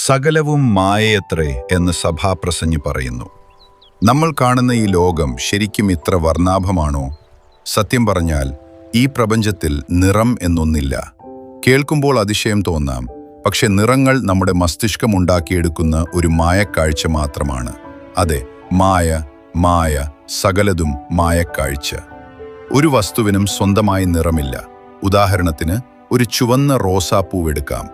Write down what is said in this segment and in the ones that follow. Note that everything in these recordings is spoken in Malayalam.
സകലവും മായയത്രേ എന്ന് സഭാപ്രസംഗി പറയുന്നു. നമ്മൾ കാണുന്ന ഈ ലോകം ശരിക്കും ഇത്ര വർണ്ണാഭമാണോ? സത്യം പറഞ്ഞാൽ ഈ പ്രപഞ്ചത്തിൽ നിറം എന്നൊന്നില്ല. കേൾക്കുമ്പോൾ അതിശയം തോന്നാം, പക്ഷെ നിറങ്ങൾ നമ്മുടെ മസ്തിഷ്കമുണ്ടാക്കിയെടുക്കുന്ന ഒരു മായക്കാഴ്ച മാത്രമാണ്. അതെ, മായ, സകലതും മായക്കാഴ്ച. ഒരു വസ്തുവിനും സ്വന്തമായി നിറമില്ല. ഉദാഹരണത്തിന്, ഒരു ചുവന്ന റോസാപ്പൂവെടുക്കാം.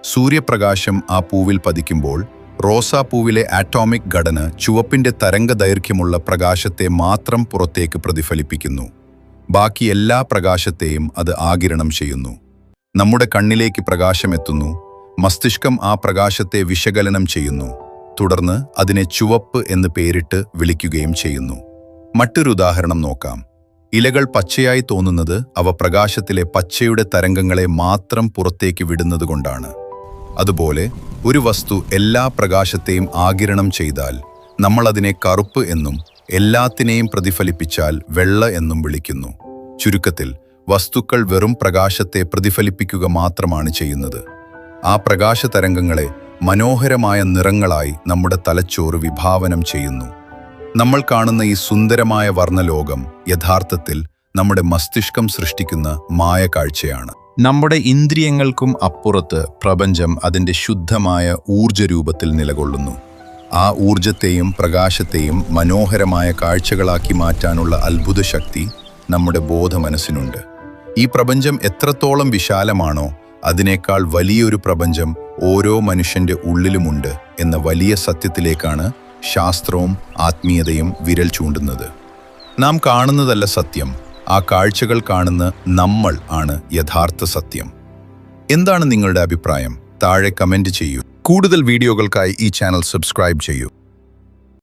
സൂര്യപ്രകാശം ആ പൂവിൽ പതിക്കുമ്പോൾ റോസാപ്പൂവിലെ ആറ്റോമിക് ഘടന ചുവപ്പിന്റെ തരംഗദൈർഘ്യമുള്ള പ്രകാശത്തെ മാത്രം പുറത്തേക്ക് പ്രതിഫലിപ്പിക്കുന്നു. ബാക്കി എല്ലാ പ്രകാശത്തെയും അത് ആഗിരണം ചെയ്യുന്നു. നമ്മുടെ കണ്ണിലേക്ക് പ്രകാശം എത്തുന്നു. മസ്തിഷ്കം ആ പ്രകാശത്തെ വിശകലനം ചെയ്യുന്നു. തുടർന്ന് അതിനെ ചുവപ്പ് എന്ന് പേരിട്ട് വിളിക്കുകയും ചെയ്യുന്നു. മറ്റൊരു ഉദാഹരണം നോക്കാം. ഇലകൾ പച്ചയായി തോന്നുന്നത് അവ പ്രകാശത്തിലെ പച്ചയുടെ തരംഗങ്ങളെ മാത്രം പുറത്തേക്ക് വിടുന്നതുകൊണ്ടാണ്. അതുപോലെ ഒരു വസ്തു എല്ലാ പ്രകാശത്തെയും ആഗിരണം ചെയ്താൽ നമ്മൾ അതിനെ കറുപ്പ് എന്നും എല്ലാത്തിനെയും പ്രതിഫലിപ്പിച്ചാൽ വെള്ള എന്നും വിളിക്കുന്നു. ചുരുക്കത്തിൽ, വസ്തുക്കൾ വെറും പ്രകാശത്തെ പ്രതിഫലിപ്പിക്കുക മാത്രമാണ് ചെയ്യുന്നത്. ആ പ്രകാശ തരംഗങ്ങളെ മനോഹരമായ നിറങ്ങളായി നമ്മുടെ തലച്ചോറ് വിഭാവനം ചെയ്യുന്നു. നമ്മൾ കാണുന്ന ഈ സുന്ദരമായ വർണ്ണലോകം യഥാർത്ഥത്തിൽ നമ്മുടെ മസ്തിഷ്കം സൃഷ്ടിക്കുന്ന മായക്കാഴ്ചയാണ്. നമ്മുടെ ഇന്ദ്രിയങ്ങൾക്കും അപ്പുറത്ത് പ്രപഞ്ചം അതിൻ്റെ ശുദ്ധമായ ഊർജ്ജരൂപത്തിൽ നിലകൊള്ളുന്നു. ആ ഊർജ്ജത്തെയും പ്രകാശത്തെയും മനോഹരമായ കാഴ്ചകളാക്കി മാറ്റാനുള്ള അത്ഭുത ശക്തി നമ്മുടെ ബോധമനസ്സിനുണ്ട്. ഈ പ്രപഞ്ചം എത്രത്തോളം വിശാലമാണോ, അതിനേക്കാൾ വലിയൊരു പ്രപഞ്ചം ഓരോ മനുഷ്യന്റെ ഉള്ളിലുമുണ്ട് എന്ന വലിയ സത്യത്തിലേക്കാണ് ശാസ്ത്രവും ആത്മീയതയും വിരൽ ചൂണ്ടുന്നത്. നാം കാണുന്നതല്ല സത്യം, ആ കാഴ്ചകൾ കാണുന്ന നമ്മൾ ആണ് യഥാർത്ഥ സത്യം. എന്താണ് നിങ്ങളുടെ അഭിപ്രായം? താഴെ കമന്റ് ചെയ്യൂ. കൂടുതൽ വീഡിയോകൾക്കായി ഈ ചാനൽ സബ്സ്ക്രൈബ് ചെയ്യൂ.